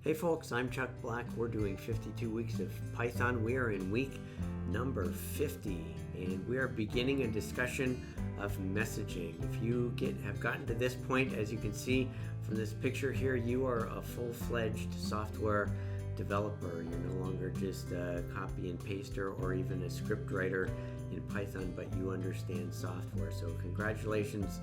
Hey folks, I'm Chuck Black. We're doing 52 weeks of Python. We are in week number 50, and we are beginning a discussion of messaging. If you have gotten to this point, as you can see from this picture here, you are a full-fledged software developer. You're no longer just a copy and paster or even a script writer in Python, but you understand software. So congratulations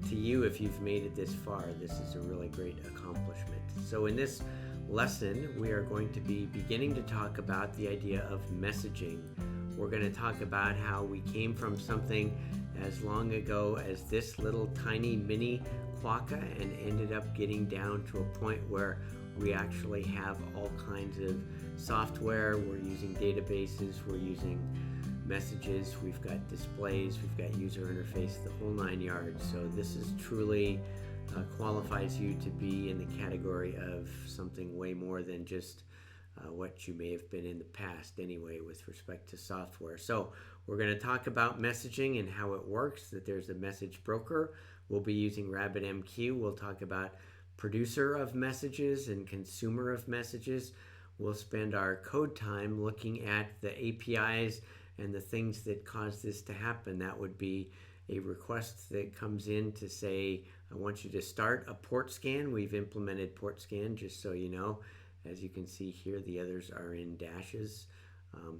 to you if you've made it this far. This is a really great accomplishment. So in this lesson, we are going to be beginning to talk about the idea of messaging. We're going to talk about how we came from something as long ago as this little tiny mini quokka and ended up getting down to a point where we actually have all kinds of software. We're using databases, we're using messages, we've got displays, we've got user interface, the whole 9 yards. So this is truly qualifies you to be in the category of something way more than just what you may have been in the past anyway with respect to software. So we're going to talk about messaging and how it works, that there's a message broker. We'll be using RabbitMQ. We'll talk about producer of messages and consumer of messages. We'll spend our code time looking at the APIs and the things that cause this to happen. That would be a request that comes in to say, I want you to start a port scan. We've implemented port scan, just so you know. As you can see here, the others are in dashes.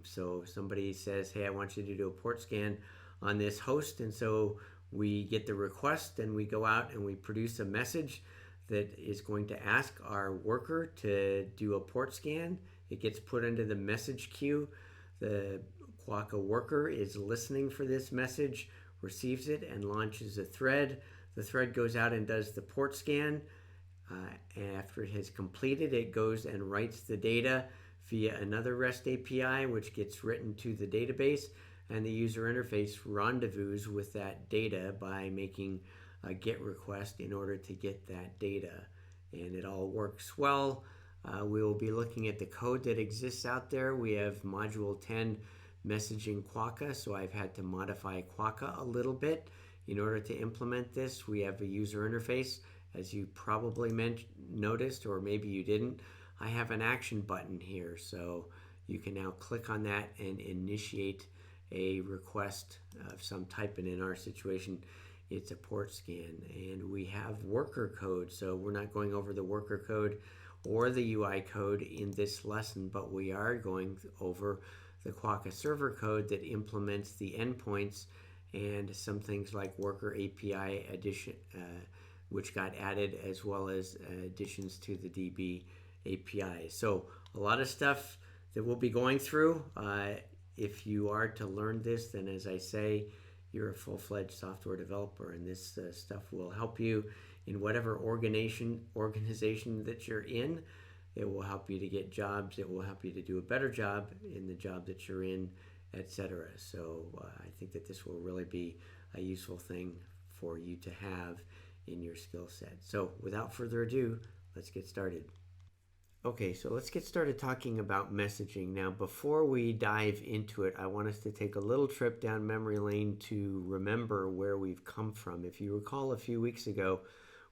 So somebody says, hey, I want you to do a port scan on this host. And so we get the request and we go out and we produce a message that is going to ask our worker to do a port scan. It gets put into the message queue. The quokka worker is listening for this message, receives it, and launches a thread. The thread goes out and does the port scan. After it has completed, it goes and writes the data via another REST API, which gets written to the database, and the user interface rendezvous with that data by making a GET request in order to get that data. And it all works well. We will be looking at the code that exists out there. We have module 10 messaging quokka, so I've had to modify quokka a little bit in order to implement this. We have a user interface, as you probably noticed, or maybe you didn't. I have an action button here, so you can now click on that and initiate a request of some type, and in our situation it's a port scan. And we have worker code, so we're not going over the worker code or the UI code in this lesson, but we are going over the quokka server code that implements the endpoints and some things like worker API addition, which got added, as well as additions to the DB API. So a lot of stuff that we'll be going through. If you are to learn this, then as I say, you're a full-fledged software developer, and this stuff will help you in whatever organization that you're in. It will help you to get jobs. It will help you to do a better job in the job that you're in, etc. So I think that this will really be a useful thing for you to have in your skill set. So without further ado, let's get started. Okay, so let's get started talking about messaging. Now, before we dive into it, I want us to take a little trip down memory lane to remember where we've come from. If you recall, a few weeks ago,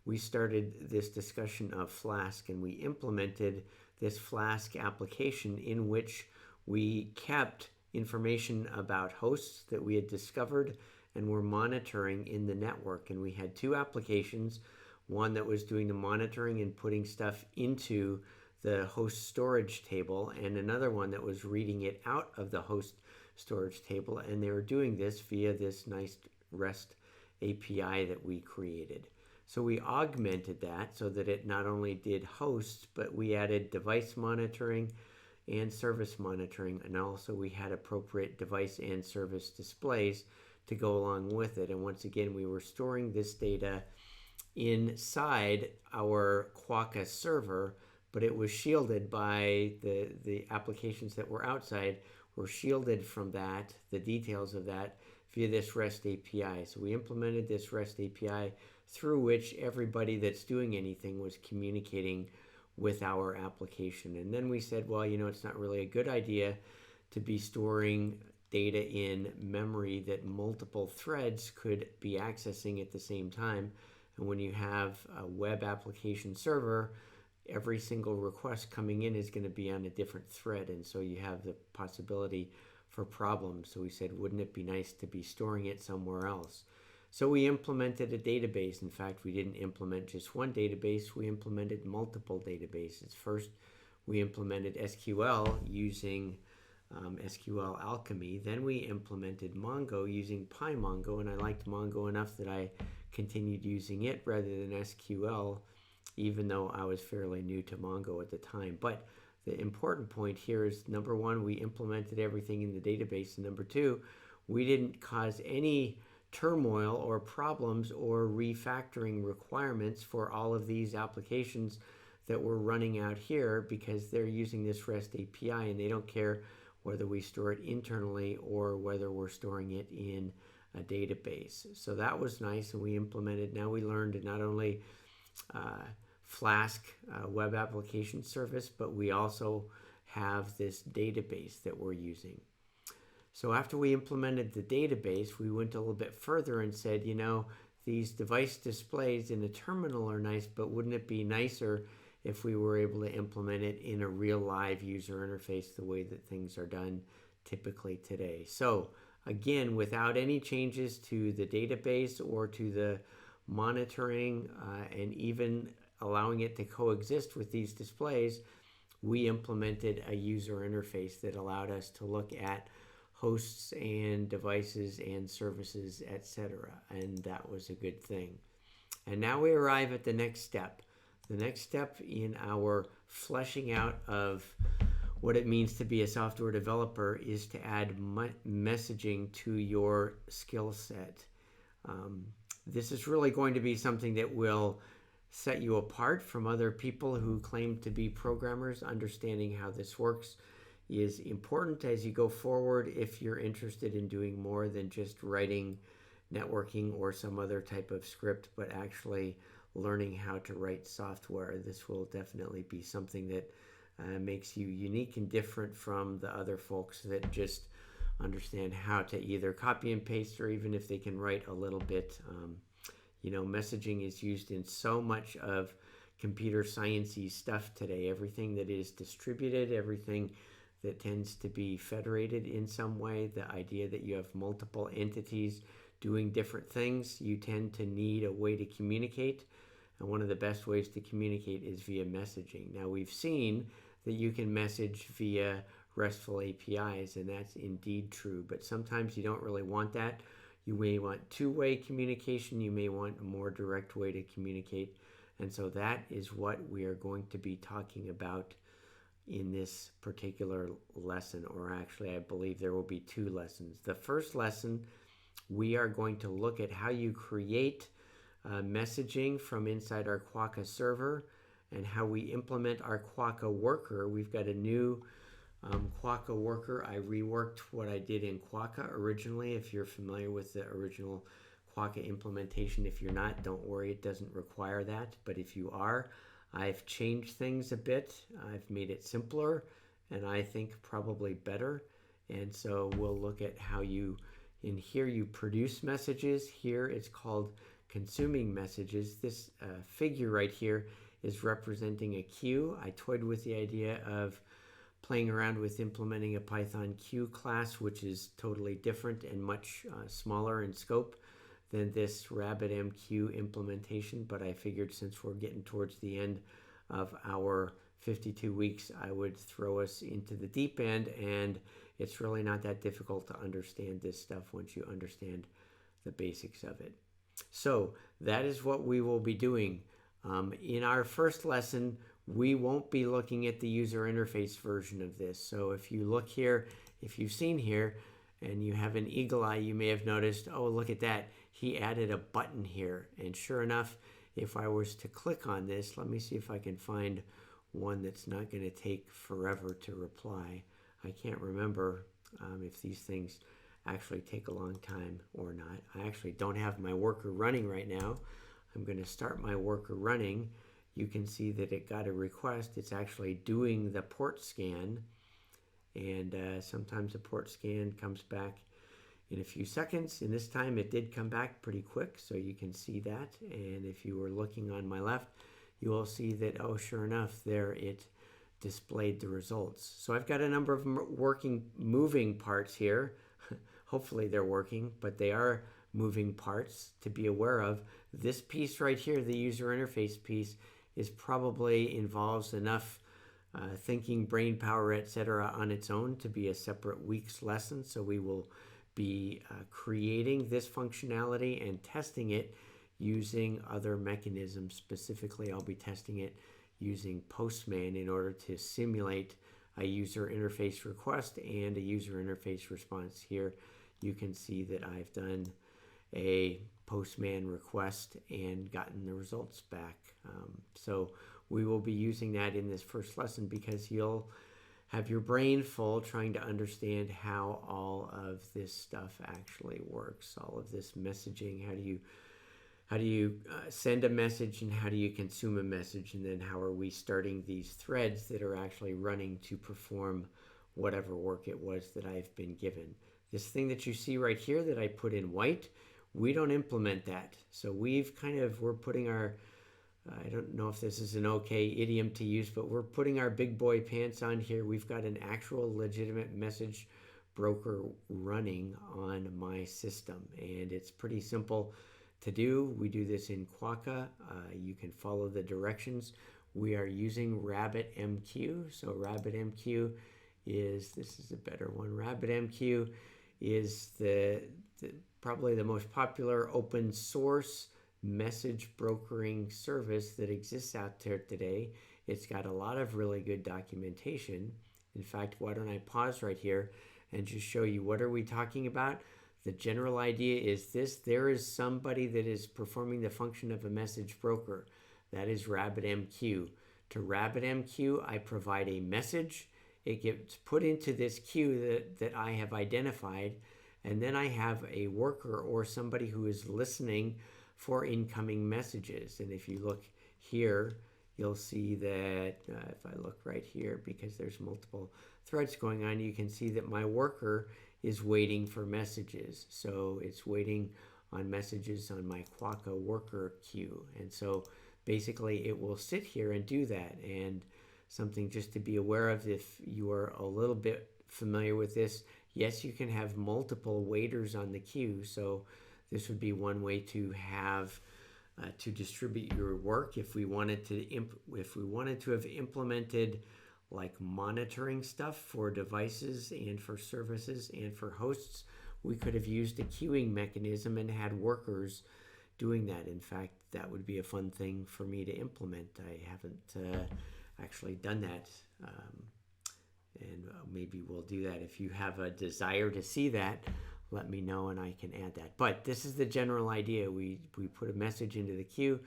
we started this discussion of Flask, and we implemented this Flask application in which we kept information about hosts that we had discovered and were monitoring in the network. And we had two applications, one that was doing the monitoring and putting stuff into the host storage table, and another one that was reading it out of the host storage table. And they were doing this via this nice REST API that we created. So we augmented that so that it not only did hosts, but we added device monitoring and service monitoring, and also we had appropriate device and service displays to go along with it. And once again, we were storing this data inside our quokka server, but it was shielded by the applications that were outside were shielded from that, the details of that, via this REST API. So we implemented this REST API through which everybody that's doing anything was communicating with our application. And then we said, well, it's not really a good idea to be storing data in memory that multiple threads could be accessing at the same time. And when you have a web application server, every single request coming in is going to be on a different thread, and so you have the possibility for problems. So we said, wouldn't it be nice to be storing it somewhere else? So we implemented a database. In fact, we didn't implement just one database, we implemented multiple databases. First, we implemented SQL using SQL Alchemy. Then we implemented Mongo using PyMongo, and I liked Mongo enough that I continued using it rather than SQL, even though I was fairly new to Mongo at the time. But the important point here is, number one, we implemented everything in the database, and number two, we didn't cause any turmoil or problems or refactoring requirements for all of these applications that we're running out here, because they're using this REST API and they don't care whether we store it internally or whether we're storing it in a database. So that was nice, and we implemented. Now we learned to not only Flask web application service, but we also have this database that we're using. So after we implemented the database, we went a little bit further and said, these device displays in a terminal are nice, but wouldn't it be nicer if we were able to implement it in a real live user interface the way that things are done typically today? So again, without any changes to the database or to the monitoring and even allowing it to coexist with these displays, we implemented a user interface that allowed us to look at hosts and devices and services, etc. And that was a good thing. And now we arrive at the next step. The next step in our fleshing out of what it means to be a software developer is to add messaging to your skill set. This is really going to be something that will set you apart from other people who claim to be programmers. Understanding how this works is important as you go forward if you're interested in doing more than just writing networking or some other type of script, but actually learning how to write software. This will definitely be something that makes you unique and different from the other folks that just understand how to either copy and paste, or even if they can write a little bit. Messaging is used in so much of computer science-y stuff today. Everything that is distributed, everything that tends to be federated in some way, the idea that you have multiple entities doing different things, you tend to need a way to communicate. And one of the best ways to communicate is via messaging. Now, we've seen that you can message via RESTful APIs, and that's indeed true. But sometimes you don't really want that. You may want two-way communication. You may want a more direct way to communicate. And so that is what we are going to be talking about in this particular lesson, or actually I believe there will be two lessons. The first lesson, we are going to look at how you create messaging from inside our Quokka server and how we implement our Quokka worker. We've got a new Quokka worker. I reworked what I did in Quokka originally. If you're familiar with the original Quokka implementation, if you're not, don't worry, it doesn't require that. But if you are, I've changed things a bit. I've made it simpler, and I think probably better. And so we'll look at how in here you produce messages. Here it's called consuming messages. This figure right here is representing a queue. I toyed with the idea of playing around with implementing a Python queue class, which is totally different and much smaller in scope than this RabbitMQ implementation, but I figured since we're getting towards the end of our 52 weeks, I would throw us into the deep end, and it's really not that difficult to understand this stuff once you understand the basics of it. So that is what we will be doing. In our first lesson, we won't be looking at the user interface version of this. So if you look here, if you've seen here, and you have an eagle eye, you may have noticed, oh, look at that. He added a button here. And sure enough, if I was to click on this, let me see if I can find one that's not going to take forever to reply. I can't remember if these things actually take a long time or not. I actually don't have my worker running right now. I'm going to start my worker running. You can see that it got a request. It's actually doing the port scan. And sometimes a port scan comes back in a few seconds. And this time it did come back pretty quick, so you can see that. And if you were looking on my left, you will see that, oh, sure enough, there it displayed the results. So I've got a number of moving parts here. Hopefully they're working, but they are moving parts to be aware of. This piece right here, the user interface piece, is probably involves enough thinking, brain power, etc. on its own to be a separate week's lesson. So we will be creating this functionality and testing it using other mechanisms. Specifically, I'll be testing it using Postman in order to simulate a user interface request and a user interface response. Here you can see that I've done a Postman request and gotten the results back. So we will be using that in this first lesson because you'll have your brain full trying to understand how all of this stuff actually works, all of this messaging. How do you send a message, and how do you consume a message, and then how are we starting these threads that are actually running to perform whatever work it was that I've been given. This thing that you see right here that I put in white, we don't implement that. So we're putting our, I don't know if this is an okay idiom to use, but we're putting our big boy pants on here. We've got an actual legitimate message broker running on my system, and it's pretty simple to do. We do this in Quokka. You can follow the directions. We are using RabbitMQ. So RabbitMQ this is a better one. RabbitMQ is probably the most popular open source message brokering service that exists out there today. It's got a lot of really good documentation. In fact, why don't I pause right here and just show you what are we talking about? The general idea is this: there is somebody that is performing the function of a message broker. That is RabbitMQ. To RabbitMQ, I provide a message. It gets put into this queue that I have identified, and then I have a worker or somebody who is listening for incoming messages. And if you look here, you'll see that if I look right here, because there's multiple threads going on, you can see that my worker is waiting for messages. So it's waiting on messages on my Quokka worker queue. And so basically it will sit here and do that. And something just to be aware of if you are a little bit familiar with this, yes, you can have multiple waiters on the queue. So this would be one way to have to distribute your work. If we wanted to have implemented like monitoring stuff for devices and for services and for hosts, we could have used a queuing mechanism and had workers doing that. In fact, that would be a fun thing for me to implement. I haven't actually done that, and maybe we'll do that. If you have a desire to see that, let me know and I can add that. But this is the general idea. We put a message into the queue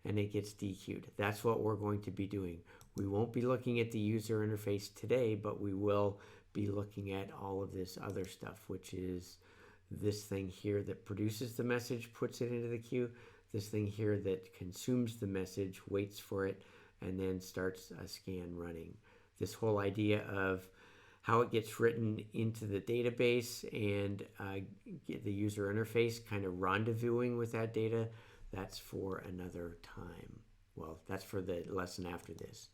and it gets dequeued. That's what we're going to be doing. We won't be looking at the user interface today, but we will be looking at all of this other stuff, which is this thing here that produces the message, puts it into the queue, this thing here that consumes the message, waits for it, and then starts a scan running. This whole idea of how it gets written into the database and the user interface kind of rendezvousing with that data, that's for another time. Well, that's for the lesson after this.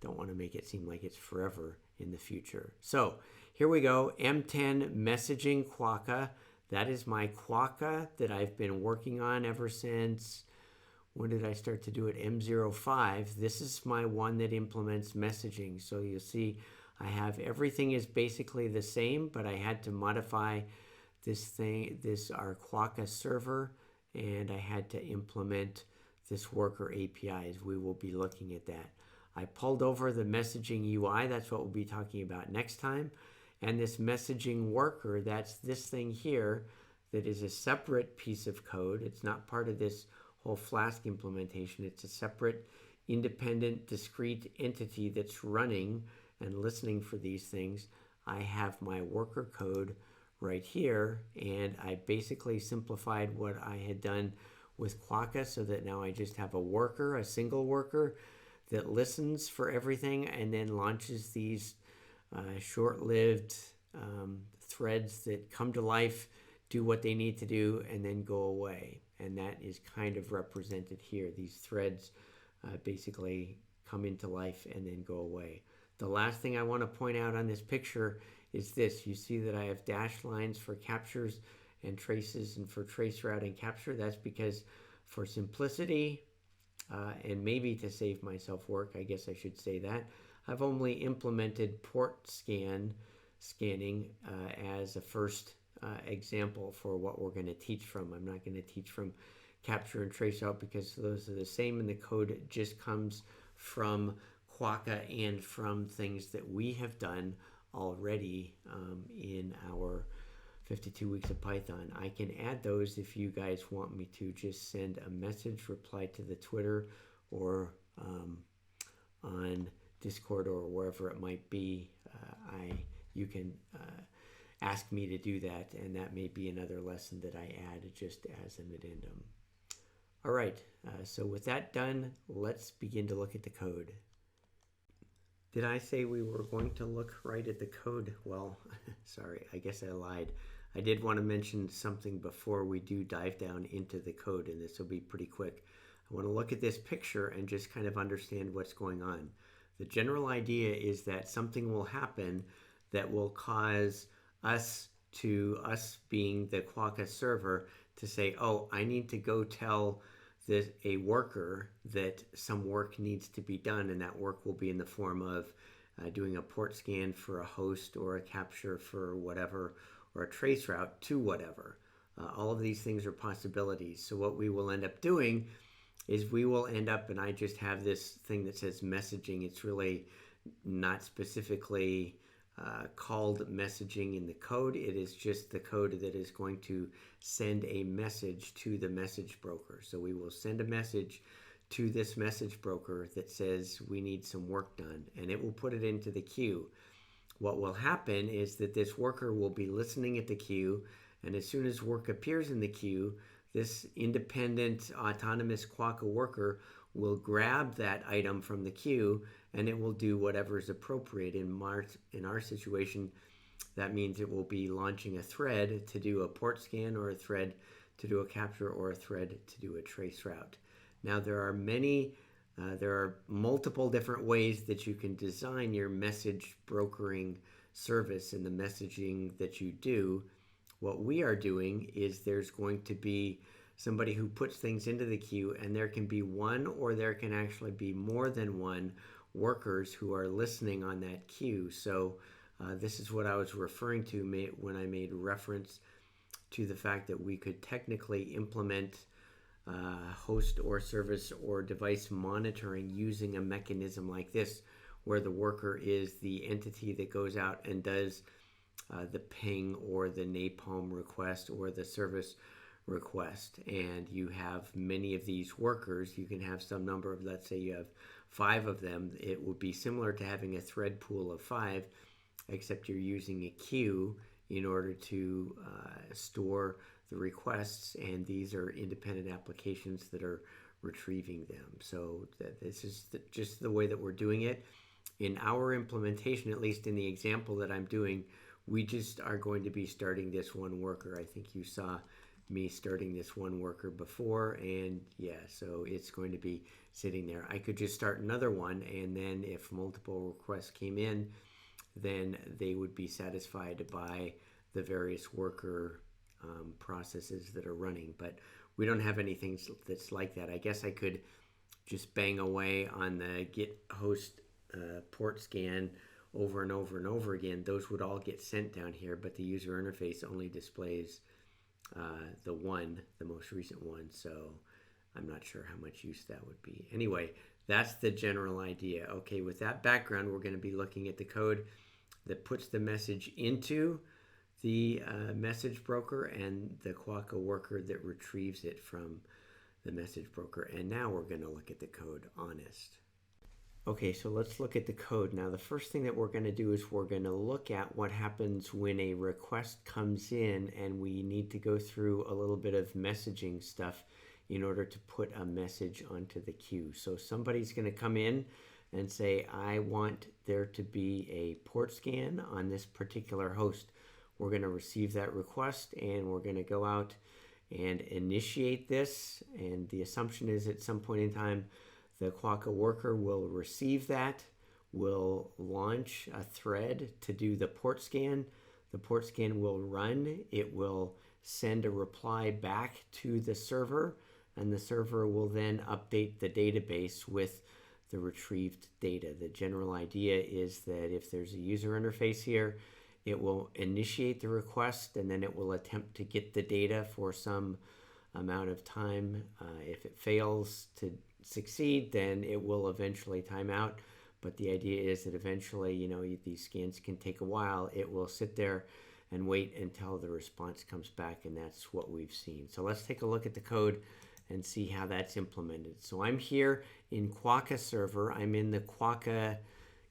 Don't want to make it seem like it's forever in the future. So here we go, M10 messaging Quokka. That is my Quokka that I've been working on ever since, when did I start to do it? M05. This is my one that implements messaging. So you'll see I have everything is basically the same, but I had to modify our Quokka server, and I had to implement this worker APIs. We will be looking at that. I pulled over the messaging UI. That's what we'll be talking about next time. And this messaging worker, that's this thing here that is a separate piece of code. It's not part of this whole Flask implementation. It's a separate, independent, discrete entity that's running and listening for these things. I have my worker code right here, and I basically simplified what I had done with Quokka so that now I just have a worker, a single worker that listens for everything and then launches these short-lived threads that come to life, do what they need to do, and then go away. And that is kind of represented here. These threads basically come into life and then go away. The last thing I want to point out on this picture is this. You see that I have dashed lines for captures and traces and for trace route and capture. That's because for simplicity and maybe to save myself work, I guess I should say that, I've only implemented port scanning as a first example for what we're going to teach from. I'm not going to teach from capture and trace out because those are the same in the code. It just comes from quokka and from things that we have done already in our 52 weeks of Python. I can add those if you guys want me to. Just send a message, reply to the Twitter or on Discord or wherever it might be. You can ask me to do that, and that may be another lesson that I add just as an addendum. All right, so with that done, let's begin to look at the code. Did I say we were going to look right at the code? Well, sorry, I guess I lied. I did want to mention something before we do dive down into the code, and this will be pretty quick. I want to look at this picture and just kind of understand what's going on. The general idea is that something will happen that will cause us being the quokka server to say, oh, I need to go tell a worker that some work needs to be done, and that work will be in the form of doing a port scan for a host or a capture for whatever, or a trace route to whatever. All of these things are possibilities. So what we will end up doing is we will end up, and I just have this thing that says messaging. It's really not specifically called messaging in the code. It is just the code that is going to send a message to the message broker. So we will send a message to this message broker that says we need some work done, and it will put it into the queue. What will happen is that this worker will be listening at the queue, and as soon as work appears in the queue, this independent autonomous quokka worker will grab that item from the queue, and it will do whatever is appropriate. In our situation, that means it will be launching a thread to do a port scan, or a thread to do a capture, or a thread to do a trace route. Now there are multiple different ways that you can design your message brokering service and the messaging that you do. What we are doing is there's going to be somebody who puts things into the queue, and there can be one, or there can actually be more than one workers who are listening on that queue. So this is what I was referring to when I made reference to the fact that we could technically implement host or service or device monitoring using a mechanism like this, where the worker is the entity that goes out and does the ping or the napalm request or the service request. And you have many of these workers. You can have some number of, let's say you have 5 of them. It would be similar to having a thread pool of 5, except you're using a queue in order to store the requests, and these are independent applications that are retrieving them. So this is just the way that we're doing it. In our implementation, at least in the example that I'm doing, we just are going to be starting this one worker. I think you saw me starting this one worker before, and yeah, so it's going to be sitting there. I could just start another one, and then if multiple requests came in, then they would be satisfied by the various worker processes that are running. But we don't have anything that's like that. I guess I could just bang away on the get host port scan over and over and over again. Those would all get sent down here, but the user interface only displays the most recent one. So I'm not sure how much use that would be. Anyway, that's the general idea. Okay, with that background, we're going to be looking at the code that puts the message into the message broker and the quokka worker that retrieves it from the message broker. And now we're going to look at the code honest. Okay, so let's look at the code. Now, the first thing that we're going to do is we're going to look at what happens when a request comes in and we need to go through a little bit of messaging stuff in order to put a message onto the queue. So somebody's going to come in and say, I want there to be a port scan on this particular host. We're going to receive that request, and we're going to go out and initiate this. And the assumption is at some point in time, The quokka worker will receive that, will launch a thread to do the port scan. The port scan will run. It will send a reply back to the server, and the server will then update the database with the retrieved data. The general idea is that if there's a user interface here, it will initiate the request, and then it will attempt to get the data for some amount of time. If it fails to succeed, then it will eventually time out. But the idea is that eventually, these scans can take a while. It will sit there and wait until the response comes back, and that's what we've seen. So let's take a look at the code and see how that's implemented. So I'm here in Quokka server. I'm in the Quokka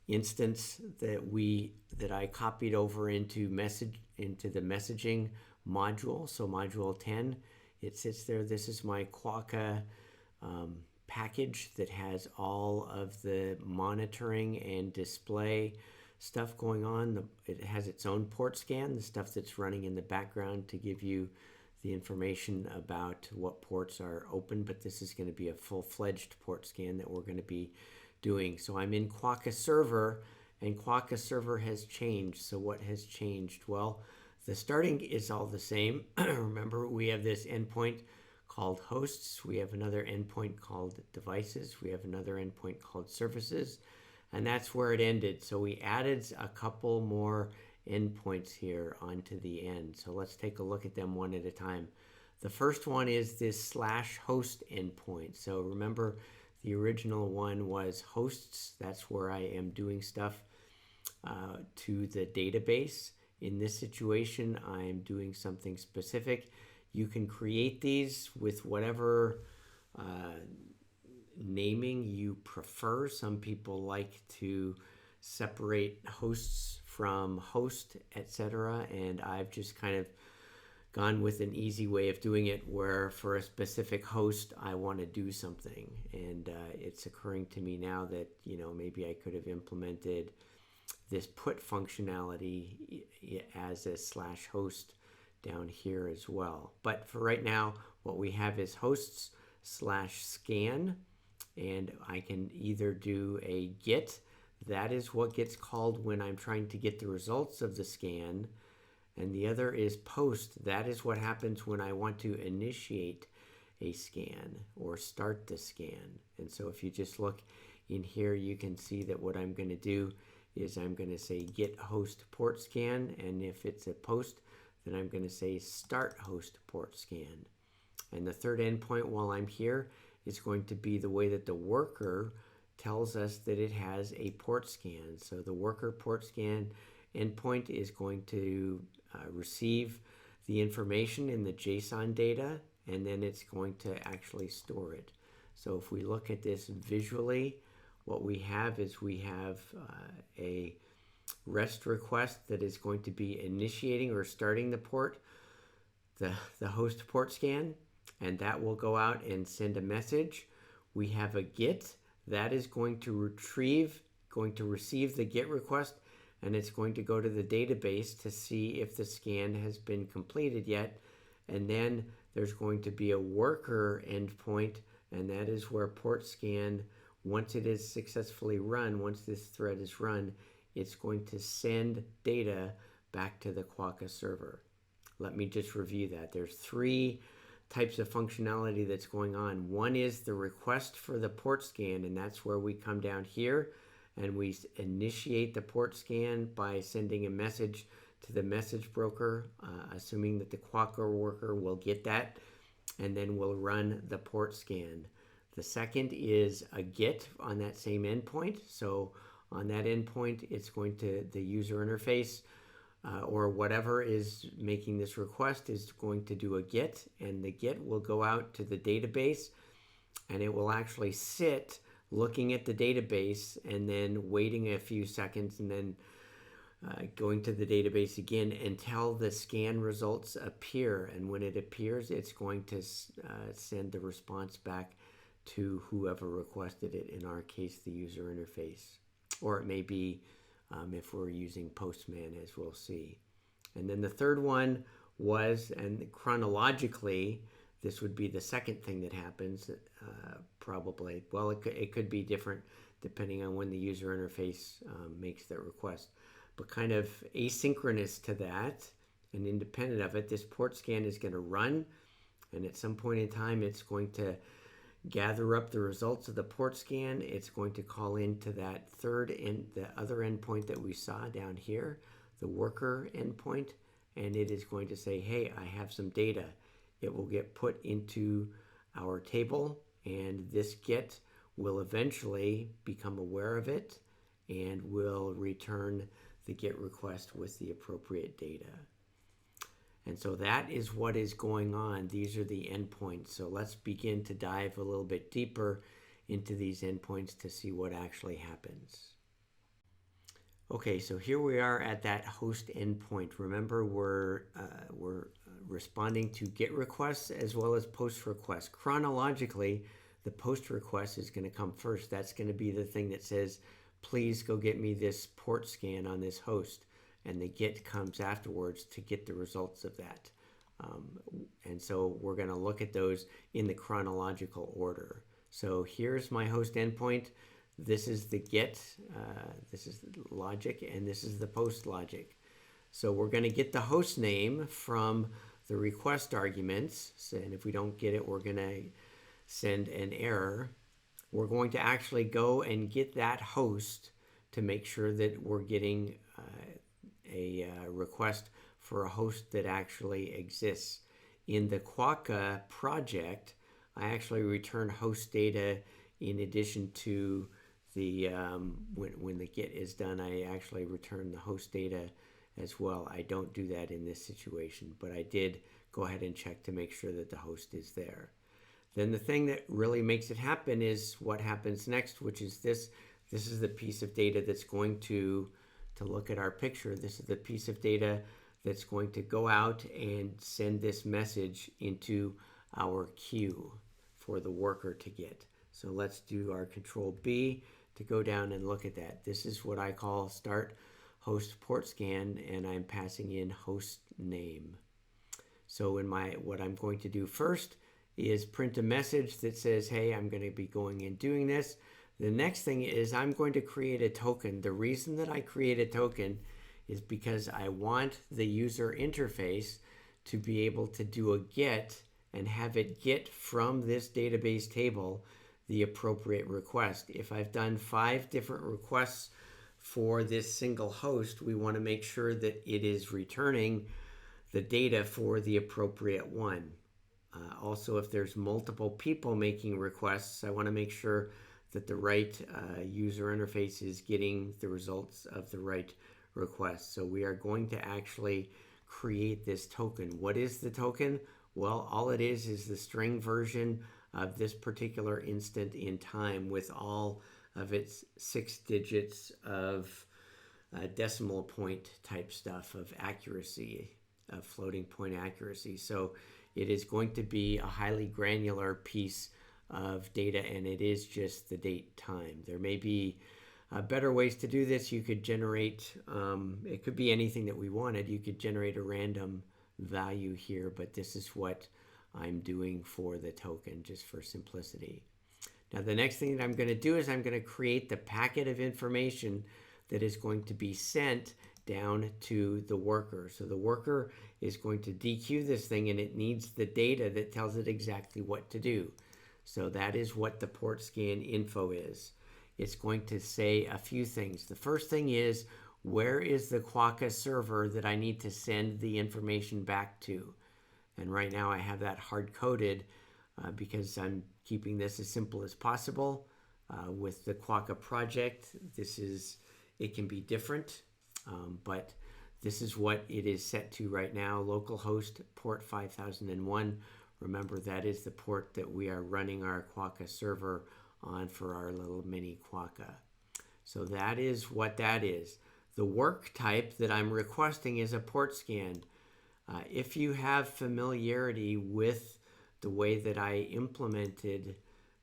instance that I copied over into the messaging module. So module 10, it sits there. This is my Quokka package that has all of the monitoring and display stuff going on. It has its own port scan, the stuff that's running in the background to give you the information about what ports are open, but this is going to be a full-fledged port scan that we're going to be doing. So I'm in Quokka server, and Quokka server has changed. So what has changed? Well, the starting is all the same. Remember, we have this endpoint called hosts. We have another endpoint called devices. We have another endpoint called services, and that's where it ended. So we added a couple more endpoints here onto the end. So let's take a look at them one at a time. The first one is this /host endpoint. So remember, the original one was hosts. That's where I am doing stuff to the database. In this situation, I'm doing something specific. You can create these with whatever naming you prefer. Some people like to separate hosts from host, etc. And I've just kind of gone with an easy way of doing it where for a specific host I want to do something. And it's occurring to me now that, maybe I could have implemented this put functionality as a /host down here as well. But for right now, what we have is hosts /scan, and I can either do a get. That is what gets called when I'm trying to get the results of the scan. And the other is post. That is what happens when I want to initiate a scan or start the scan. And so if you just look in here, you can see that what I'm going to do is I'm going to say get host port scan. And if it's a post, then I'm going to say start host port scan. And the third endpoint while I'm here is going to be the way that the worker tells us that it has a port scan. So the worker port scan endpoint is going to receive the information in the JSON data, and then it's going to actually store it. So if we look at this visually, what we have is we have a REST request that is going to be initiating or starting the port, the host port scan, and that will go out and send a message. We have a GET that is going to receive the GET request, and it's going to go to the database to see if the scan has been completed yet. And then there's going to be a worker endpoint, and that is where port scan, once it is successfully run, once this thread is run, it's going to send data back to the Quokka server. Let me just review that. There's three types of functionality that's going on. One is the request for the port scan, and that's where we come down here and we initiate the port scan by sending a message to the message broker, assuming that the Quokka worker will get that, and then we'll run the port scan. The second is a GET on that same endpoint. So on that endpoint, it's going to, the user interface or whatever is making this request is going to do a GET, and the GET will go out to the database, and it will actually sit looking at the database and then waiting a few seconds and then going to the database again until the scan results appear. And when it appears, it's going to send the response back to whoever requested it, in our case, the user interface. Or it may be if we're using Postman, as we'll see. And then the third one was, and chronologically, this would be the second thing that happens, probably. Well, it could be different depending on when the user interface makes that request. But kind of asynchronous to that and independent of it, this port scan is going to run, and at some point in time it's going to gather up the results of the port scan. It's going to call into that the other endpoint that we saw down here, the worker endpoint, and it is going to say, hey, I have some data. It will get put into our table, and this get will eventually become aware of it and will return the get request with the appropriate data. And so that is what is going on. These are the endpoints. So let's begin to dive a little bit deeper into these endpoints to see what actually happens. Okay, so here we are at that host endpoint. Remember, we're responding to GET requests as well as POST requests. Chronologically, the POST request is going to come first. That's going to be the thing that says, please go get me this port scan on this host. And the GET comes afterwards to get the results of that. And so we're going to look at those in the chronological order. So here's my host endpoint. This is the GET, this is the logic, and this is the POST logic. So we're going to get the host name from the request arguments. So, and if we don't get it, we're going to send an error. We're going to actually go and get that host to make sure that we're getting a request for a host that actually exists. In the quokka project, I actually return host data in addition to the when the get is done, I actually return the host data as well. I don't do that in this situation, but I did go ahead and check to make sure that the host is there. Then the thing that really makes it happen is what happens next, which is this. This is the piece of data that's going to look at our picture. This is the piece of data that's going to go out and send this message into our queue for the worker to get. So let's do our Control B to go down and look at that. This is what I call start host port scan, and I'm passing in host name. So what I'm going to do first is print a message that says, hey, I'm going to be going and doing this. The next thing is I'm going to create a token. The reason that I create a token is because I want the user interface to be able to do a get and have it get from this database table the appropriate request. If I've done 5 different requests for this single host, we want to make sure that it is returning the data for the appropriate one. Also, if there's multiple people making requests, I want to make sure that the right user interface is getting the results of the right request. So we are going to actually create this token. What is the token? Well, all it is the string version of this particular instant in time with all of its 6 digits of decimal point type stuff of accuracy, of floating point accuracy. So it is going to be a highly granular piece of data, and it is just the date time. There may be better ways to do this. You could generate, it could be anything that we wanted. You could generate a random value here, but this is what I'm doing for the token, just for simplicity. Now the next thing that I'm going to do is I'm going to create the packet of information that is going to be sent down to the worker. So the worker is going to dequeue this thing, and it needs the data that tells it exactly what to do. So that is what the port scan info is. It's going to say a few things. The first thing is, where is the quokka server that I need to send the information back to? And right now I have that hard-coded because I'm keeping this as simple as possible. With the quokka project, it can be different, but this is what it is set to right now. Localhost port 5001. Remember, that is the port that we are running our quokka server on for our little mini quokka. So that is what that is. The work type that I'm requesting is a port scan. If you have familiarity with the way that I implemented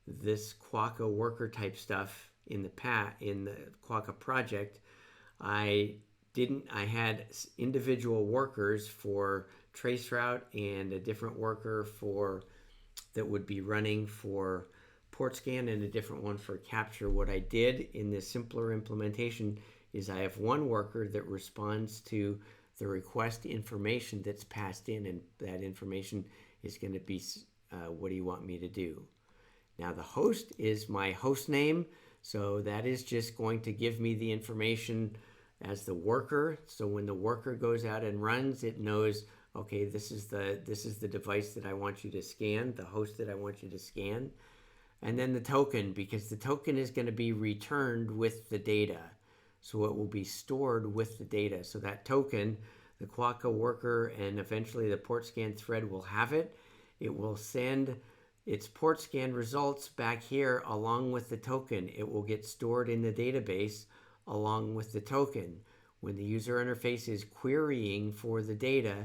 this quokka worker type stuff in the quokka project, I had individual workers for traceroute and a different worker for that would be running for portscan and a different one for capture. What I did in this simpler implementation is I have one worker that responds to the request information that's passed in, and that information is going to be what do you want me to do? Now the host is my host name, so that is just going to give me the information as the worker. So when the worker goes out and runs, it knows, okay, this is the device that I want you to scan, the host that I want you to scan. And then the token, because the token is going to be returned with the data. So it will be stored with the data. So that token, the quokka worker and eventually the portscan thread will have it. It will send its portscan results back here along with the token. It will get stored in the database along with the token. When the user interface is querying for the data,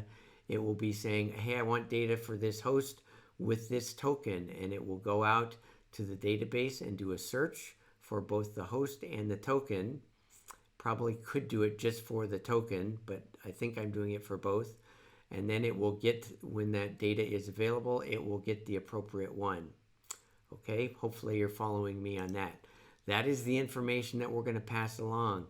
it will be saying, hey, I want data for this host with this token, and it will go out to the database and do a search for both the host and the token. Probably could do it just for the token, but I think I'm doing it for both. And then it will get, when that data is available, it will get the appropriate one. Okay, hopefully you're following me on that. That is the information that we're going to pass along.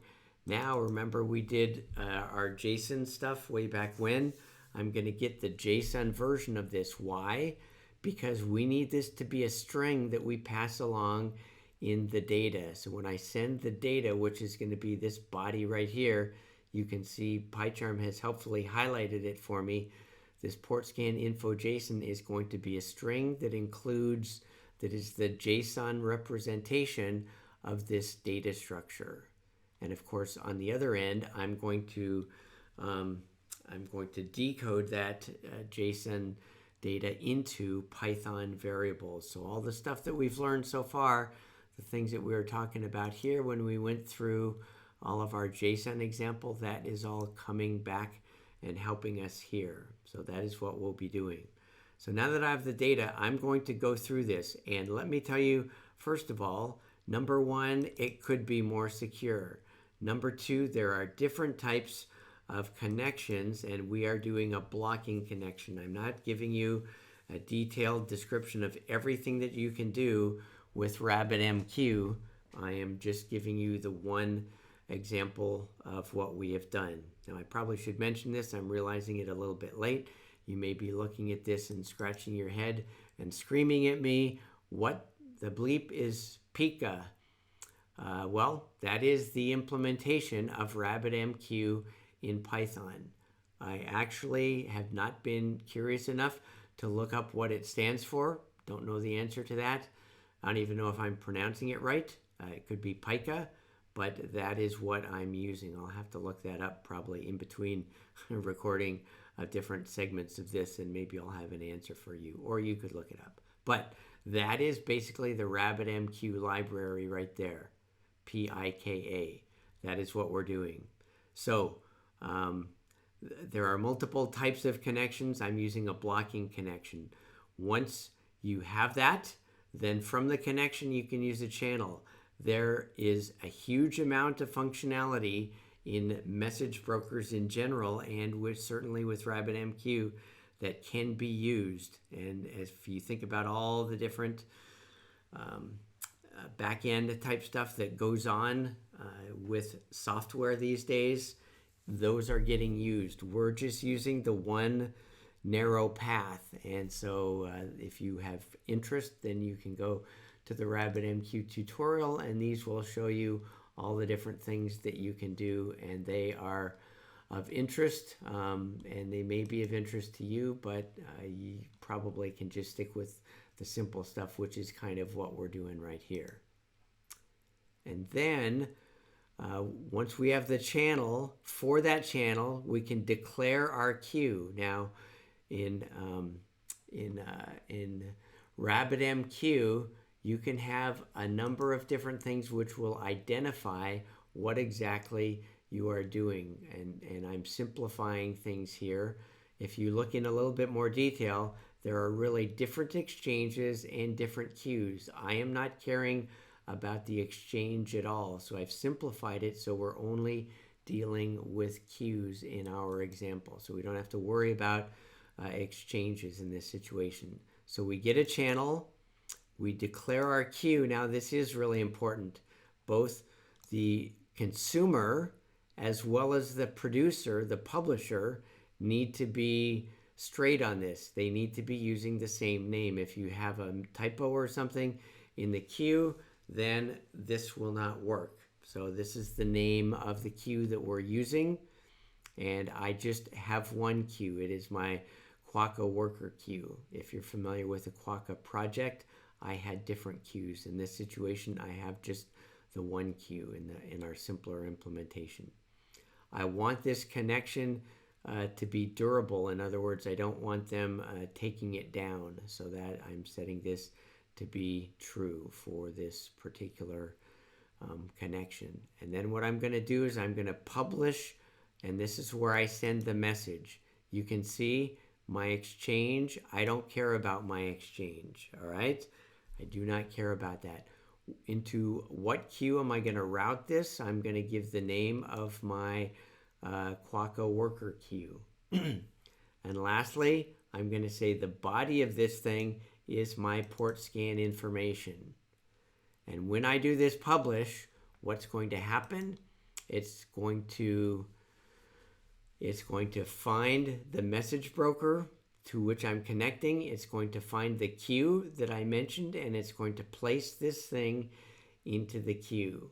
Now, remember we did our JSON stuff way back when. I'm going to get the JSON version of this. Why? Because we need this to be a string that we pass along in the data. So when I send the data, which is going to be this body right here, you can see PyCharm has helpfully highlighted it for me. This portscan info JSON is going to be a string that includes, that is the JSON representation of this data structure. And of course, on the other end, I'm going to decode that JSON data into Python variables. So all the stuff that we've learned so far, the things that we were talking about here when we went through all of our JSON example, that is all coming back and helping us here. So that is what we'll be doing. So now that I have the data, I'm going to go through this. And let me tell you, first of all, number one, it could be more secure. Number two, there are different types of connections, and we are doing a blocking connection. I'm not giving you a detailed description of everything that you can do with RabbitMQ. I am just giving you the one example of what we have done. Now, I probably should mention this. I'm realizing it a little bit late. You may be looking at this and scratching your head and screaming at me, what the bleep is Pika? Well, that is the implementation of RabbitMQ in Python. I actually have not been curious enough to look up what it stands for. Don't know the answer to that. I don't even know if I'm pronouncing it right. It could be Pika, but that is what I'm using. I'll have to look that up probably in between recording different segments of this, and maybe I'll have an answer for you, or you could look it up. But that is basically the RabbitMQ library right there, Pika. That is what we're doing. So there are multiple types of connections. I'm using a blocking connection. Once you have that, then from the connection you can use a channel. There is a huge amount of functionality in message brokers in general, and certainly with RabbitMQ, that can be used. And if you think about all the different back-end type stuff that goes on with software these days, those are getting used. We're just using the one narrow path. And so if you have interest, then you can go to the RabbitMQ tutorial, and these will show you all the different things that you can do, and they are of interest, and they may be of interest to you, but you probably can just stick with the simple stuff, which is kind of what we're doing right here. And then once we have the channel, for that channel, we can declare our queue. Now, in RabbitMQ, you can have a number of different things which will identify what exactly you are doing. And I'm simplifying things here. If you look in a little bit more detail, there are really different exchanges and different queues. I am not caring about the exchange at all. So I've simplified it so we're only dealing with queues in our example. So we don't have to worry about exchanges in this situation. So we get a channel, we declare our queue. Now this is really important. Both the consumer as well as the producer, the publisher, need to be straight on this. They need to be using the same name. If you have a typo or something in the queue, then this will not work. So this is the name of the queue that we're using. And I just have one queue. It is my quokka worker queue. If you're familiar with the quokka project, I had different queues. In this situation, I have just the one queue in our simpler implementation. I want this connection to be durable. In other words, I don't want them taking it down, so that I'm setting this to be true for this particular connection. And then what I'm going to do is I'm going to publish, and this is where I send the message. You can see my exchange. I don't care about my exchange, all right? I do not care about that. Into what queue am I going to route this? I'm going to give the name of my quokka worker queue. And lastly, I'm going to say the body of this thing is my port scan information. And when I do this publish, what's going to happen? It's going to find the message broker to which I'm connecting. It's going to find the queue that I mentioned, and it's going to place this thing into the queue.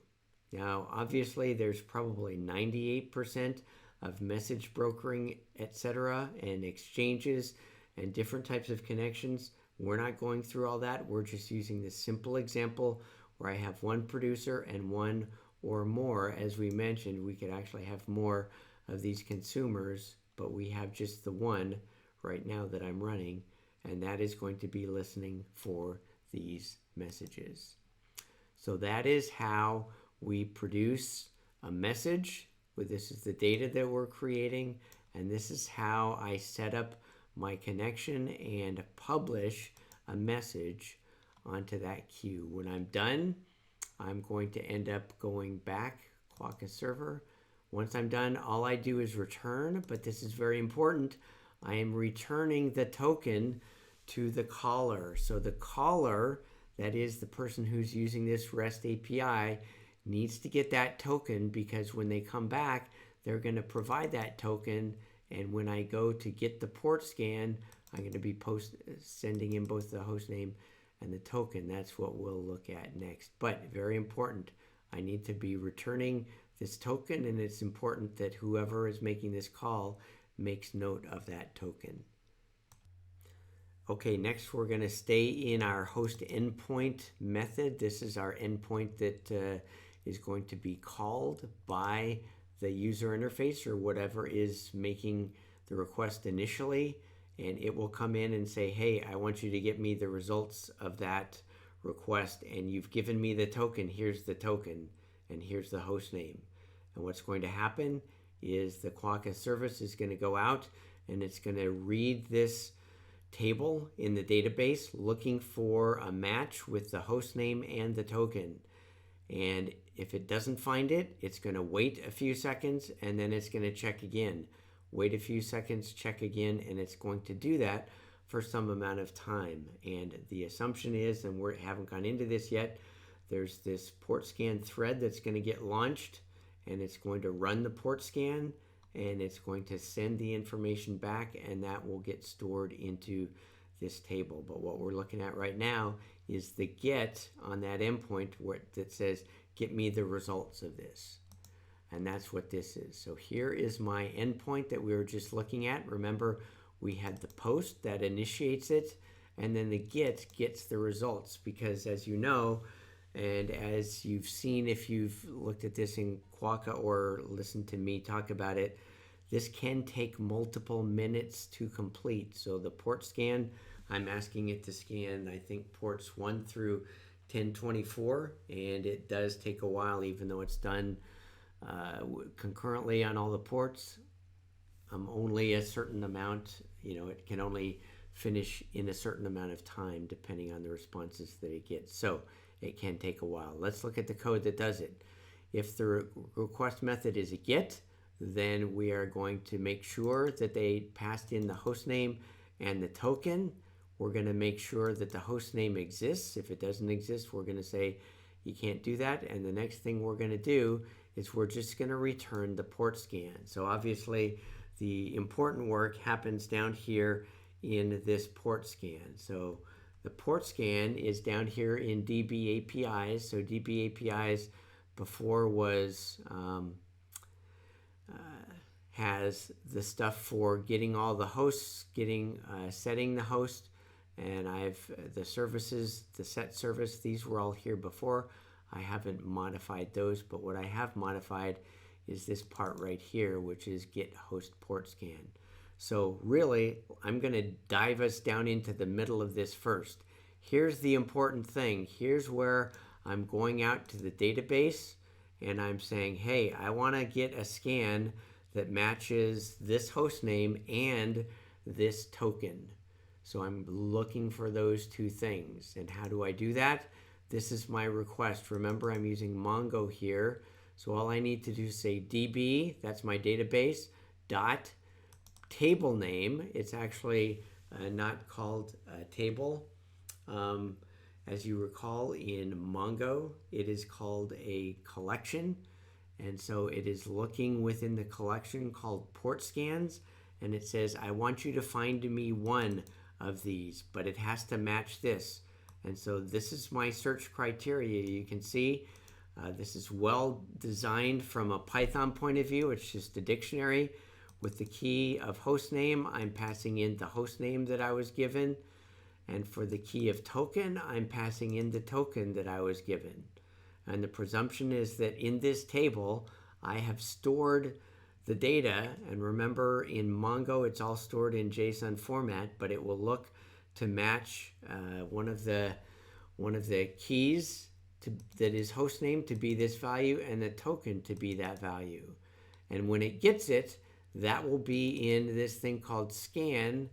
Now, obviously, there's probably 98% of message brokering, etc., and exchanges and different types of connections. We're not going through all that. We're just using this simple example where I have one producer and one or more. As we mentioned, we could actually have more of these consumers, but we have just the one right now that I'm running, and that is going to be listening for these messages. So that is how we produce a message. This is the data that we're creating, and this is how I set up my connection and publish a message onto that queue. When I'm done, I'm going to end up going back, quokka server. Once I'm done, all I do is return, but this is very important. I am returning the token to the caller. So the caller, that is the person who's using this REST API, needs to get that token, because when they come back, they're going to provide that token. And when I go to get the port scan, I'm going to be sending in both the host name and the token. That's what we'll look at next. But very important, I need to be returning this token, and it's important that whoever is making this call makes note of that token. Okay, next we're going to stay in our host endpoint method. This is our endpoint that is going to be called by the user interface or whatever is making the request initially, and it will come in and say, hey, I want you to get me the results of that request, and you've given me the token. Here's the token, and here's the host name. And what's going to happen is the quokka service is going to go out, and it's going to read this table in the database looking for a match with the host name and the token. And if it doesn't find it, it's going to wait a few seconds, and then it's going to check again. Wait a few seconds, check again, and it's going to do that for some amount of time. And the assumption is, and we haven't gone into this yet, there's this port scan thread that's going to get launched, and it's going to run the port scan, and it's going to send the information back, and that will get stored into this table. But what we're looking at right now is the get on that endpoint that says, get me the results of this. And that's what this is. So here is my endpoint that we were just looking at. Remember, we had the post that initiates it, and then the get gets the results, because as you know, and as you've seen if you've looked at this in Quokka or listened to me talk about it, this can take multiple minutes to complete. So the port scan, I'm asking it to scan, I think, ports 1 through 1024, and it does take a while, even though it's done concurrently on all the ports. Only a certain amount, it can only finish in a certain amount of time depending on the responses that it gets. So it can take a while. Let's look at the code that does it. If the request method is a get, then we are going to make sure that they passed in the host name and the token. we're going to make sure that the host name exists. If it doesn't exist, we're going to say you can't do that. And the next thing we're going to do is we're just going to return the port scan. So obviously the important work happens down here in this port scan. So the port scan is down here in DB APIs. So DB APIs before was has the stuff for getting all the hosts, setting the host, and I've the services, the set service. These were all here before. I haven't modified those, but what I have modified is this part right here, which is get host port scan. So really, I'm going to dive us down into the middle of this first. Here's the important thing. Here's where I'm going out to the database and I'm saying, hey, I want to get a scan that matches this host name and this token. So I'm looking for those two things. And how do I do that? This is my request. Remember, I'm using Mongo here. So all I need to do is say DB, that's my database, dot table name. It's actually not called a table. As you recall, in Mongo, it is called a collection. And so it is looking within the collection called portscans. And it says, I want you to find me one of these, but it has to match this. And so this is my search criteria. You can see this is well designed from a Python point of view. It's just a dictionary. With the key of hostname, I'm passing in the hostname that I was given. And for the key of token, I'm passing in the token that I was given. And the presumption is that in this table, I have stored the data. And remember, in Mongo, it's all stored in JSON format, but it will look to match one of the keys that is hostname to be this value and the token to be that value. And when it gets it, that will be in this thing called scan.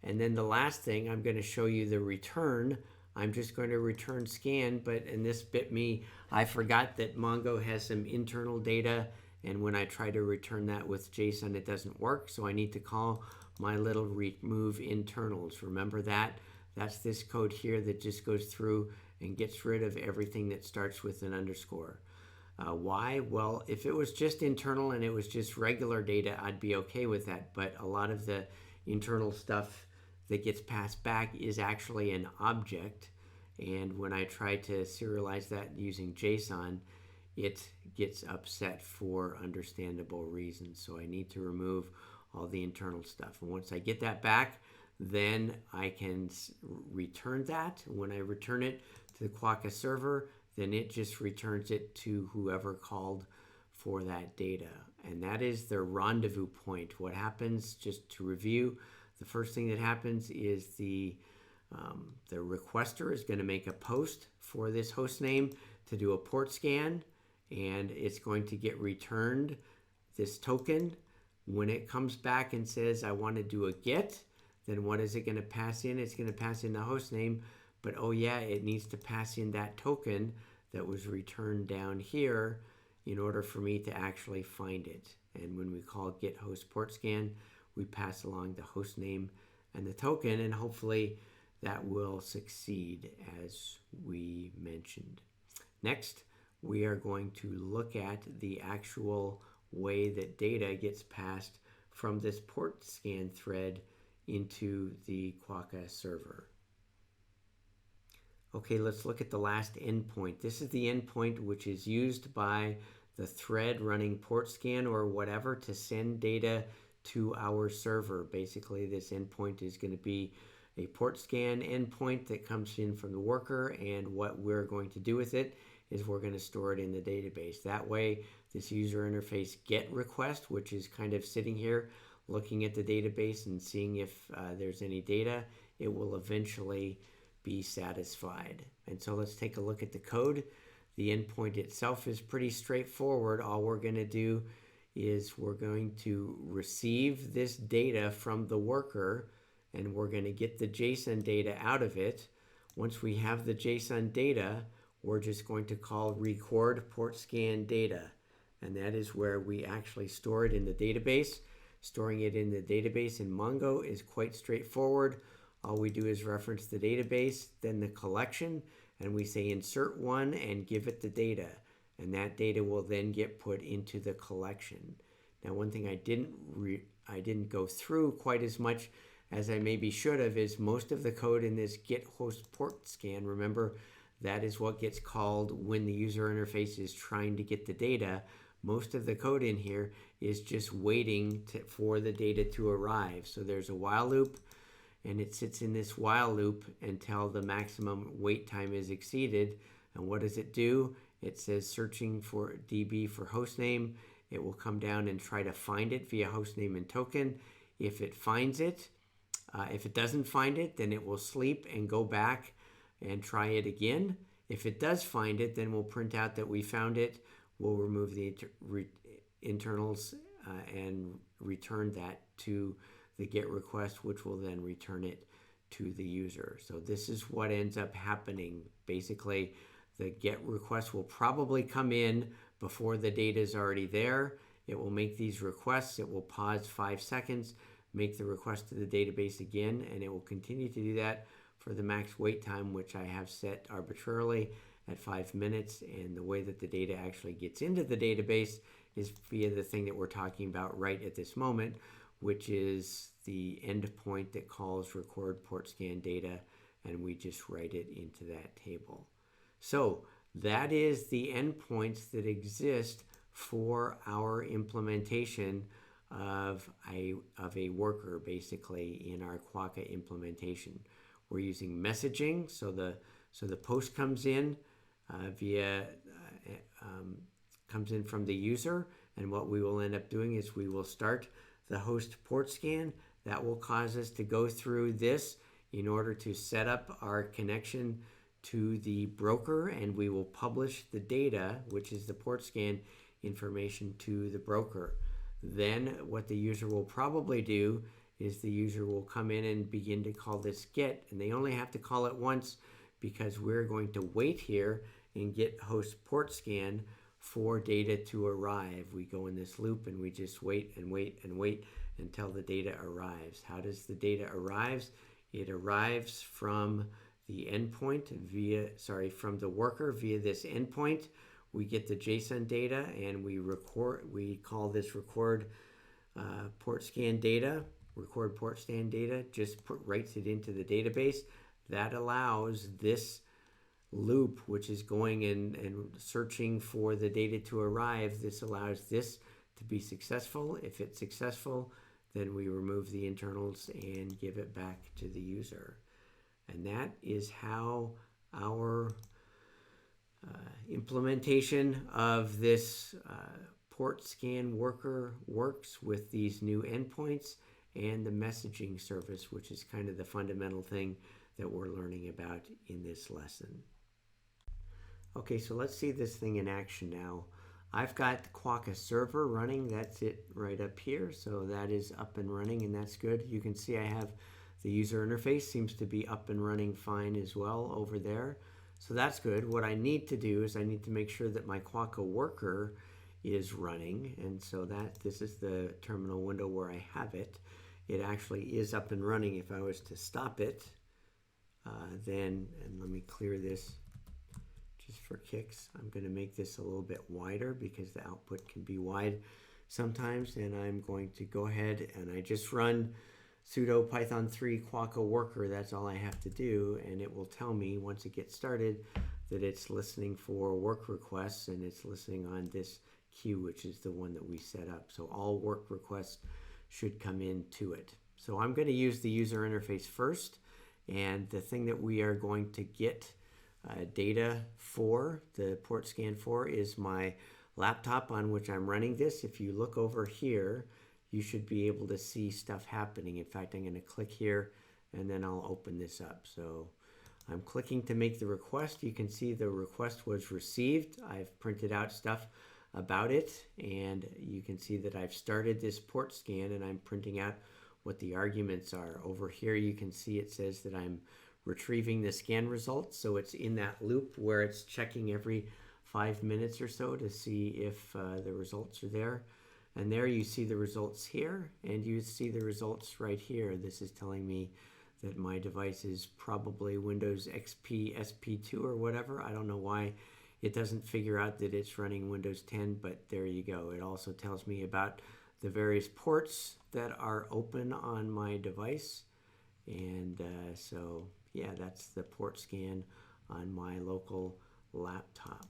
And then the last thing, I'm going to show you the return. I'm just going to return scan, and this bit me, I forgot that Mongo has some internal data, and when I try to return that with JSON, it doesn't work, so I need to call my little remove internals. Remember that? That's this code here that just goes through and gets rid of everything that starts with an underscore. Why? Well, if it was just internal and it was just regular data, I'd be okay with that, but a lot of the internal stuff that gets passed back is actually an object, and when I try to serialize that using JSON, it gets upset for understandable reasons. So I need to remove all the internal stuff, and once I get that back, then I can return that. When I return it to the Quokka server, then it just returns it to whoever called for that data, and that is the rendezvous point. What happens, just to review, the first thing that happens is the requester is going to make a post for this host name to do a port scan, and it's going to get returned this token. When it comes back and says, I want to do a get, then what is it going to pass in? It's going to pass in the host name, but oh yeah, it needs to pass in that token that was returned down here in order for me to actually find it. And when we call get host port scan, we pass along the host name and the token, and hopefully that will succeed as we mentioned. Next, we are going to look at the actual way that data gets passed from this port scan thread into the Quokka server. Okay, let's look at the last endpoint. This is the endpoint which is used by the thread running port scan or whatever to send data to our server. Basically, this endpoint is going to be a port scan endpoint that comes in from the worker, and what we're going to do with it is we're going to store it in the database. That way, this user interface get request, which is kind of sitting here looking at the database and seeing if there's any data, it will eventually be satisfied. And so let's take a look at the code. The endpoint itself is pretty straightforward. All we're going to do is we're going to receive this data from the worker, and we're going to get the JSON data out of it. Once we have the JSON data, we're just going to call record port scan data, and that is where we actually store it in the database. Storing it in the database in Mongo is quite straightforward. all we do is reference the database, then the collection, and we say insert one and give it the data. And that data will then get put into the collection. Now, one thing I didn't go through quite as much as I maybe should have is most of the code in this get host port scan. Remember, that is what gets called when the user interface is trying to get the data. Most of the code in here is just waiting for the data to arrive. So there's a while loop, and it sits in this while loop until the maximum wait time is exceeded. And what does it do? It says searching for DB for hostname. It will come down and try to find it via hostname and token. If it finds it, if it doesn't find it, then it will sleep and go back and try it again. If it does find it, then we'll print out that we found it. We'll remove the internals and return that to the GET request, which will then return it to the user. So this is what ends up happening. Basically, the GET request will probably come in before the data is already there. It will make these requests. It will pause 5 seconds, make the request to the database again, and it will continue to do that for the max wait time, which I have set arbitrarily at 5 minutes. And the way that the data actually gets into the database is via the thing that we're talking about right at this moment, which is the endpoint that calls record port scan data, and we just write it into that table. So that is the endpoints that exist for our implementation of a worker, basically, in our quokka implementation. We're using messaging, so the post comes in comes in from the user, and what we will end up doing is we will start the host port scan. That will cause us to go through this in order to set up our connection to the broker, and we will publish the data, which is the port scan information, to the broker. Then what the user will probably do is the user will come in and begin to call this GET, and they only have to call it once because we're going to wait here and get host port scan for data to arrive. We go in this loop and we just wait and wait and wait until the data arrives. How does the data arrive? It arrives from the endpoint from the worker via this endpoint. We get the JSON data and we call this record port scan data. Record port scan data just writes it into the database. That allows this loop, which is going and searching for the data to arrive. This allows this to be successful. If it's successful, then we remove the internals and give it back to the user. And that is how our implementation of this port scan worker works with these new endpoints and the messaging service, which is kind of the fundamental thing that we're learning about in this lesson. Okay, so let's see this thing in action now. I've got the quokka server running. That's it right up here. So that is up and running, and that's good. You can see I have the user interface seems to be up and running fine as well over there. So that's good. What I need to do is I need to make sure that my quokka worker is running. And so this is the terminal window where I have it. It actually is up and running. If I was to stop it, and let me clear this just for kicks. I'm going to make this a little bit wider because the output can be wide sometimes. And I'm going to go ahead and I just run sudo python 3 quokka worker. That's all I have to do, and it will tell me once it gets started that it's listening for work requests, and it's listening on this queue, which is the one that we set up. So all work requests should come into it. So I'm going to use the user interface first, and the thing that we are going to get data for, the port scan for, is my laptop on which I'm running this. If you look over here, you should be able to see stuff happening. In fact, I'm going to click here and then I'll open this up. So I'm clicking to make the request. You can see the request was received. I've printed out stuff about it, and you can see that I've started this port scan and I'm printing out what the arguments are. Over here you can see it says that I'm retrieving the scan results, so it's in that loop where it's checking every 5 minutes or so to see if the results are there. And there you see the results here, and you see the results right here. This is telling me that my device is probably Windows XP SP2 or whatever. I don't know why it doesn't figure out that it's running Windows 10, but there you go. It also tells me about the various ports that are open on my device. And so, yeah, that's the port scan on my local laptop.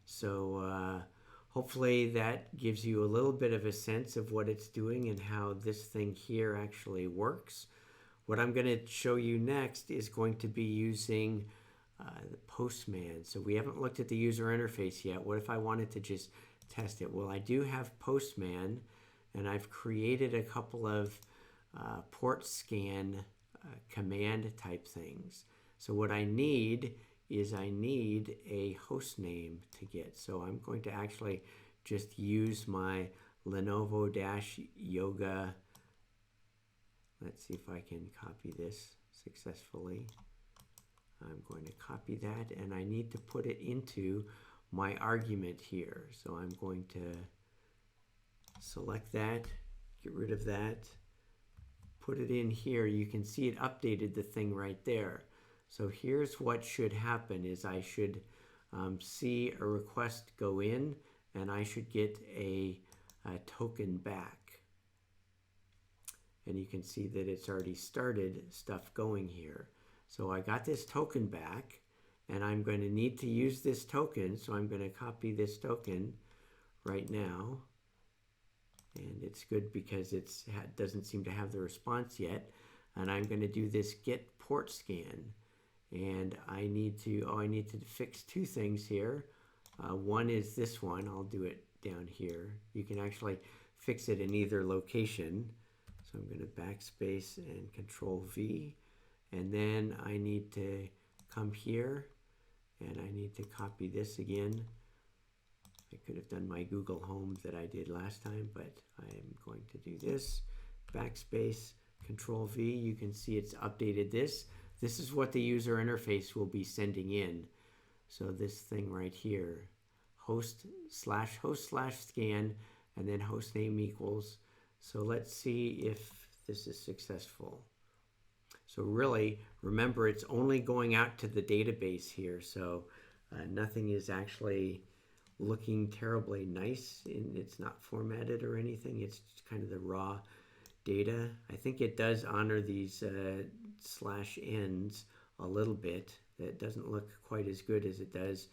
So hopefully that gives you a little bit of a sense of what it's doing and how this thing here actually works. What I'm going to show you next is going to be using the Postman. So we haven't looked at the user interface yet. What if I wanted to just test it? Well, I do have Postman, and I've created a couple of port scan command type things. So what I need is I need a host name to get. So I'm going to actually just use my Lenovo-Yoga. Let's see if I can copy this successfully. I'm going to copy that, and I need to put it into my argument here. So I'm going to select that, get rid of that, put it in here. You can see it updated the thing right there. So here's what should happen is I should see a request go in, and I should get a token back. And you can see that it's already started stuff going here. So I got this token back, and I'm going to need to use this token. So I'm going to copy this token right now. And it's good because it doesn't seem to have the response yet. And I'm going to do this get port scan. And I need to fix two things here. One is this one. I'll do it down here. You can actually fix it in either location. So I'm going to backspace and Control V. And then I need to come here and I need to copy this again. I could have done my Google Home that I did last time, but I'm going to do this. Backspace, Control V. You can see it's updated this. This is what the user interface will be sending in. So this thing right here, host/scan, and then host name equals. So let's see if this is successful. So really, remember, it's only going out to the database here. So nothing is actually looking terribly nice. It's not formatted or anything. It's kind of the raw data. I think it does honor these /ns a little bit. That doesn't look quite as good as it does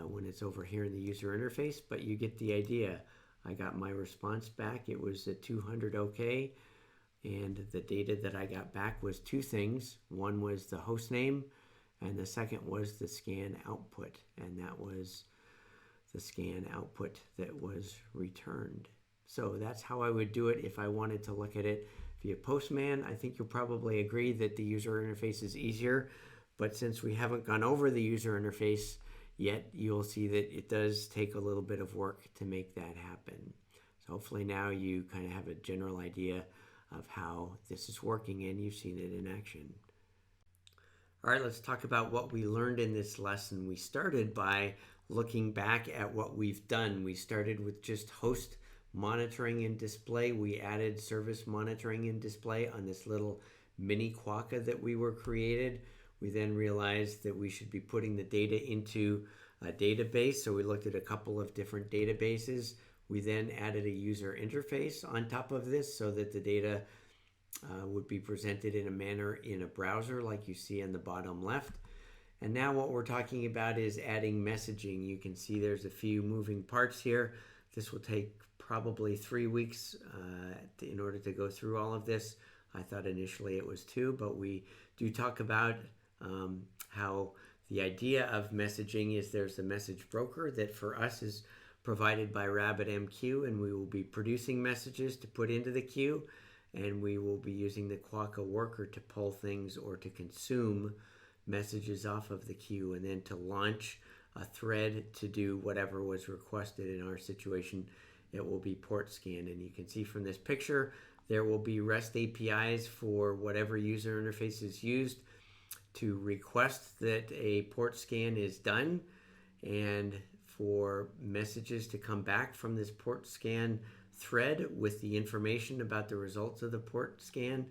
when it's over here in the user interface, but you get the idea. I got my response back. It was a 200 OK, and the data that I got back was two things. One was the host name, and the second was the scan output, and that was the scan output that was returned. So that's how I would do it if I wanted to look at it via Postman. I think you'll probably agree that the user interface is easier, but since we haven't gone over the user interface yet, you'll see that it does take a little bit of work to make that happen. So hopefully now you kind of have a general idea of how this is working and you've seen it in action. All right, let's talk about what we learned in this lesson. We started by looking back at what we've done. We started with just host monitoring and display. We added service monitoring and display on this little mini quokka that we were created. We then realized that we should be putting the data into a database. So we looked at a couple of different databases. We then added a user interface on top of this so that the data would be presented in a manner in a browser like you see on the bottom left. And now what we're talking about is adding messaging. You can see there's a few moving parts here. This will take probably 3 weeks in order to go through all of this. I thought initially it was 2, but we do talk about how the idea of messaging is there's a message broker that for us is provided by RabbitMQ, and we will be producing messages to put into the queue, and we will be using the quokka worker to pull things or to consume messages off of the queue, and then to launch a thread to do whatever was requested. In our situation, it will be port scan, and you can see from this picture there will be REST APIs for whatever user interface is used to request that a port scan is done, and for messages to come back from this port scan thread with the information about the results of the port scan,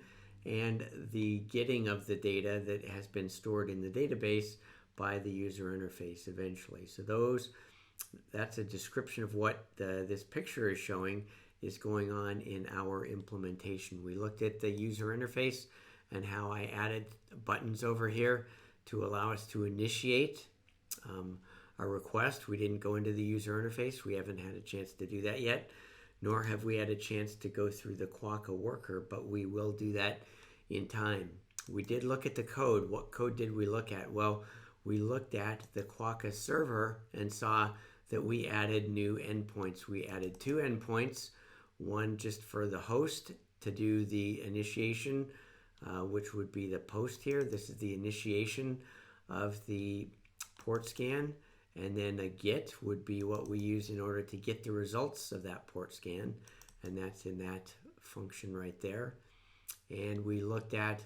and the getting of the data that has been stored in the database by the user interface eventually. So that's a description of what this picture is showing is going on in our implementation. We looked at the user interface and how I added buttons over here to allow us to initiate a request. We didn't go into the user interface. We haven't had a chance to do that yet, nor have we had a chance to go through the quokka worker, but we will do that in time. We did look at the code. What code did we look at? Well, we looked at the quokka server and saw that we added new endpoints. We added 2 endpoints, one just for the host to do the initiation, which would be the post here. This is the initiation of the port scan. And then a get would be what we use in order to get the results of that port scan. And that's in that function right there. And we looked at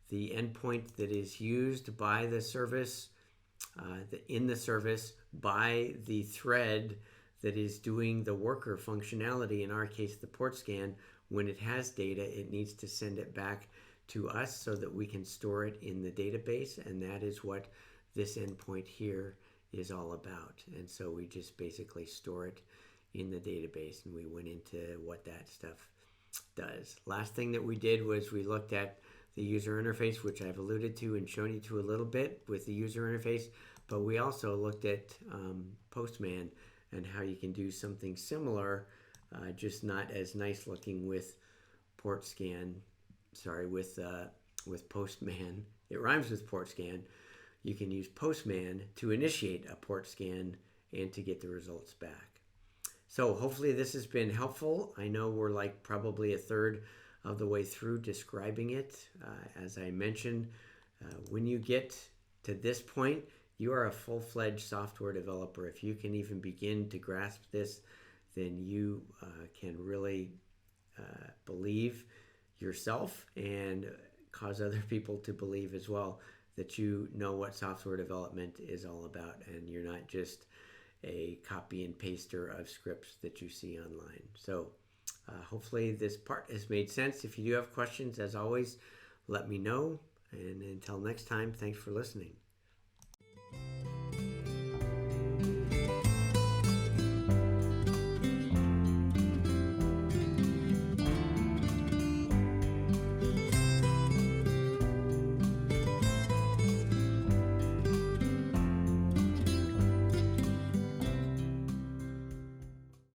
the endpoint that is used by the service, in the service by the thread that is doing the worker functionality, in our case the port scan. When it has data, it needs to send it back to us so that we can store it in the database, and that is what this endpoint here is all about. And so we just basically store it in the database, and we went into what that stuff does. Last thing that we did was we looked at the user interface, which I've alluded to and shown you to a little bit with the user interface, but we also looked at Postman and how you can do something similar, just not as nice looking with with Postman. It rhymes with port scan. You can use Postman to initiate a port scan and to get the results back. So hopefully this has been helpful. I know we're like probably a third of the way through describing it. As I mentioned, when you get to this point, you are a full-fledged software developer. If you can even begin to grasp this, then you can really believe yourself and cause other people to believe as well that you know what software development is all about, and you're not just a copy and paster of scripts that you see online. So hopefully this part has made sense. If you do have questions, as always, let me know. And until next time, thanks for listening.